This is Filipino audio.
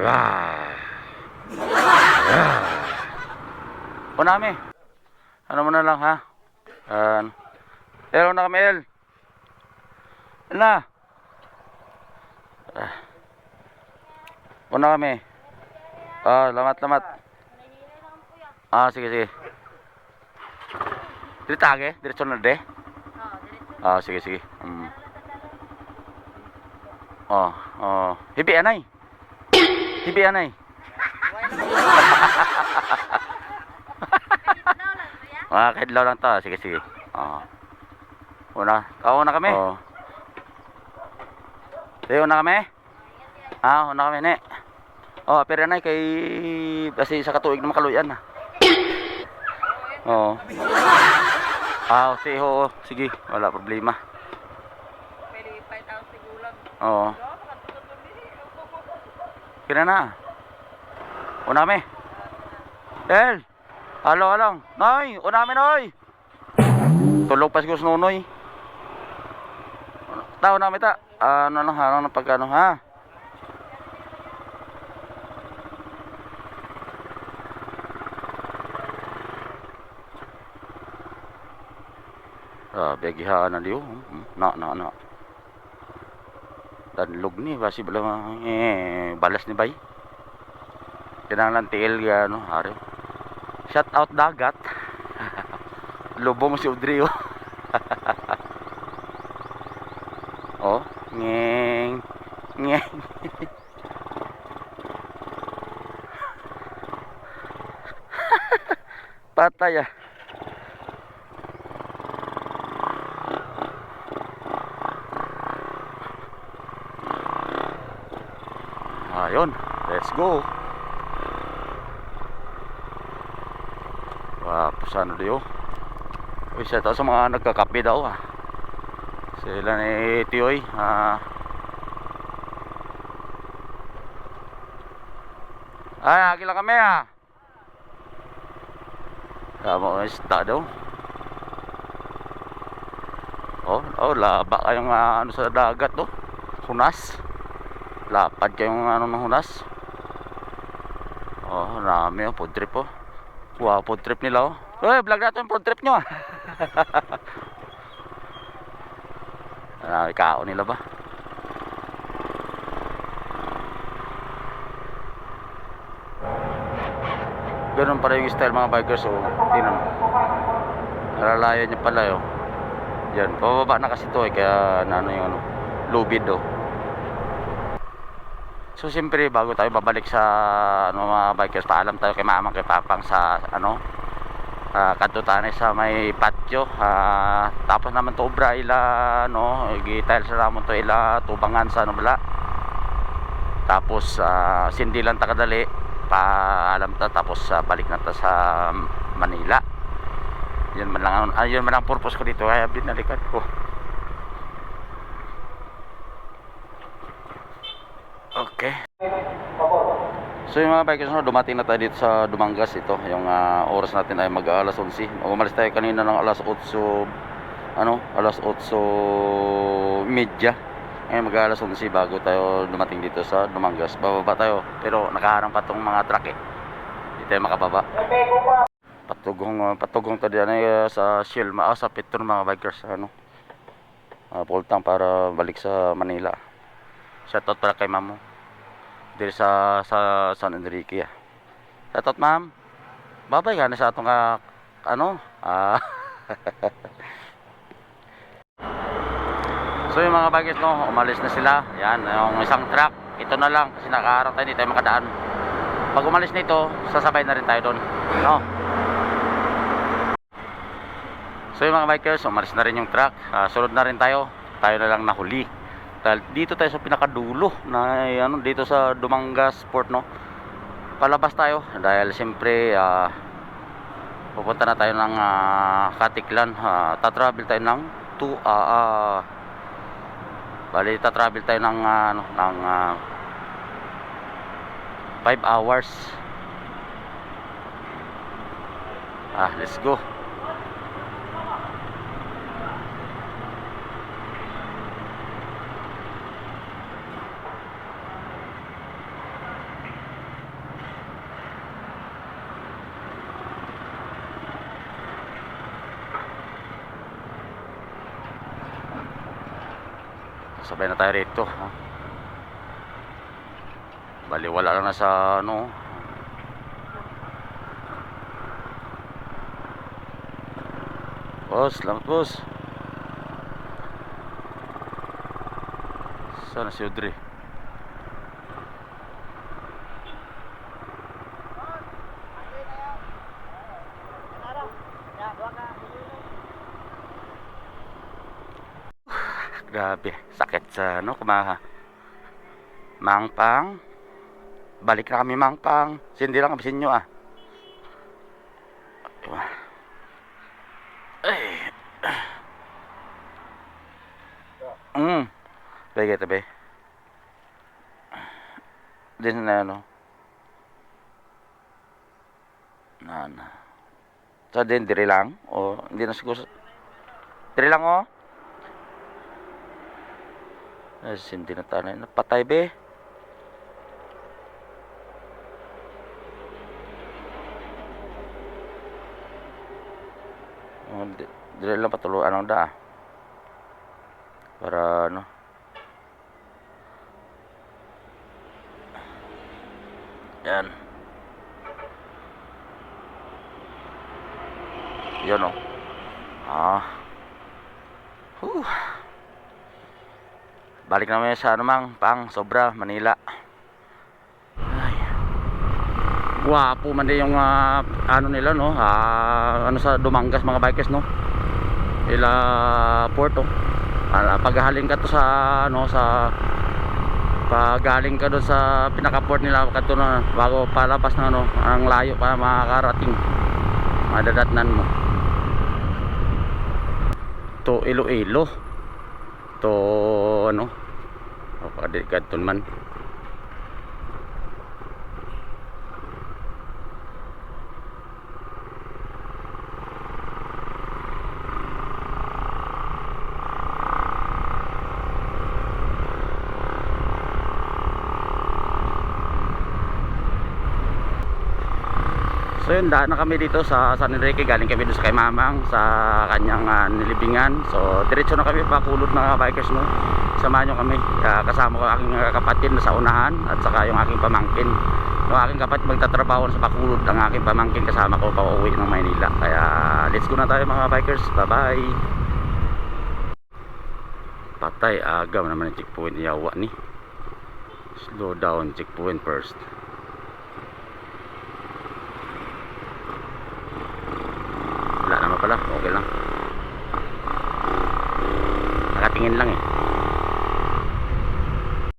Ah. Ah. O nami. Ano mo na lang ha? El, na kami El. El na. Una kami. Lamat. Sige, sige. Dito age, diretso na de. Sige, sige. Hibi anay. Hibi anay. Kahidlaw lang to. Sige, sige. Una kami. Sige, una kami. Una kami ne. Pero anay kay kasi sa katuig na makaluyan na. Sige, wala problema. Pwede 5,000 sigulang. Kira na. Una kami. El. Along. Noy, una kami noy. Tulog pa siguro sa nunoy. Tao na ta. Ano pagkano ha? Biyagihaan na liyo. Na. Danlog ni basi balas ni bay. Kinahanglan tiil ano, hari. Shout out dagat. Lobo mo si Audrey oh. Ngeng. Patay ah. Ayun, let's go. Pusano diyo. Isa to sa mga nagkakape daw Sila ni Tioy. Kila kami Tama isda daw. Laba kayong ano sa dagat Hunas. Lapad kayong ano ng hunas. Marami food trip Wow, food trip nila vlog natin food trip nyo Ikao nila ba? Ganun para yung style mga bikers tingnan mo. Nalalayan niya pala Yan, pababa na kasi to kaya yung lubid So siyempre bago tayo babalik sa mga bikers, paalam tayo kay mama kay papang sa kadto sa may patio. Tapos naman to obra ila gitile sa ramon to ila tubangan sa bala. Tapos sindi lang ta kadali paalam ta tapos balik na ta sa Manila. Yun man ang purpose ko dito kaya binalikan ko. Okay. So yung mga bikers dumating na tayo dito sa Dumangas. Ito yung oras natin ay mag-alas 11. Umalis tayo kanina ng alas 8 alas 8:30. Ngayon mag-alas 11 bago tayo dumating dito sa Dumangas. Bababa tayo pero nakaharang pa tong mga truck hindi tayo makababa. Patugong tayo dyan sa Shell sa Petron mga bikers Poltang para balik sa Manila. Shoutout para kay mamo dito sa San Enrique Shoutout ma'am. Babay ka na sa atong So yung mga bagets umalis na sila. Yan, yung isang truck. Ito na lang kasi nakaharap tayo, hindi tayo makadaan. Pag umalis na ito, sasabay na rin tayo doon. So yung mga bikers, umalis na rin yung truck. Sunod na rin tayo. Tayo na lang nahuli. Dahil dito tayo sa pinakadulo na dito sa Dumangas Port Palabas tayo dahil siyempre pupunta na tayo ng Katiklan. Tatravel tayo ng 2 tatravel tayo ng 5 hours. Let's go. sabay na tayo rito. Baliwala lang na sa ano. Boss, salamat boss. Sana si Audrey. Grabe, sakit sa ano, Mangpang. Balik na kami Mangpang. Sindi lang kami sinyo ah. Ay. Bege tabi. Din na ano. Na. Sa din diri lang o hindi na siguro. Diri lang oh. Ay, hindi na tanay. Napatay be. Oh, dili lang patuluan ang da. Para ano. Yan. Yan oh. Balik naman sa ano Mangpang, Sobra, Manila. Ay. Guwapo man din yung ano nila no, ano sa Dumangas mga bikers no. Ila Porto. Paghaling ka to sa ano sa pagaling ka doon sa pinaka-port nila kadto na bago palabas ng ano, ang layo pa makakarating. Madadatnan mo. To Iloilo. To ano? Kadikad ton man. So yun, daan na kami dito sa San Enrique. Galing kami doon sa kay Mamang sa kanyang nilibingan. So diretso na kami pakulot mga bikers no. Samahan nyo kami. Kasama ko aking kapatid na sa unahan at saka yung aking pamangkin. Yung aking kapatid magtatrabaho sa pakulot. Ang aking pamangkin kasama ko pa uwi ng Maynila. Kaya let's go na tayo mga bikers. Bye bye. Patay, agam naman yung checkpoint ni Yawa ni. Slow down, checkpoint first. Wala naman pala, okay lang. Nakatingin lang eh.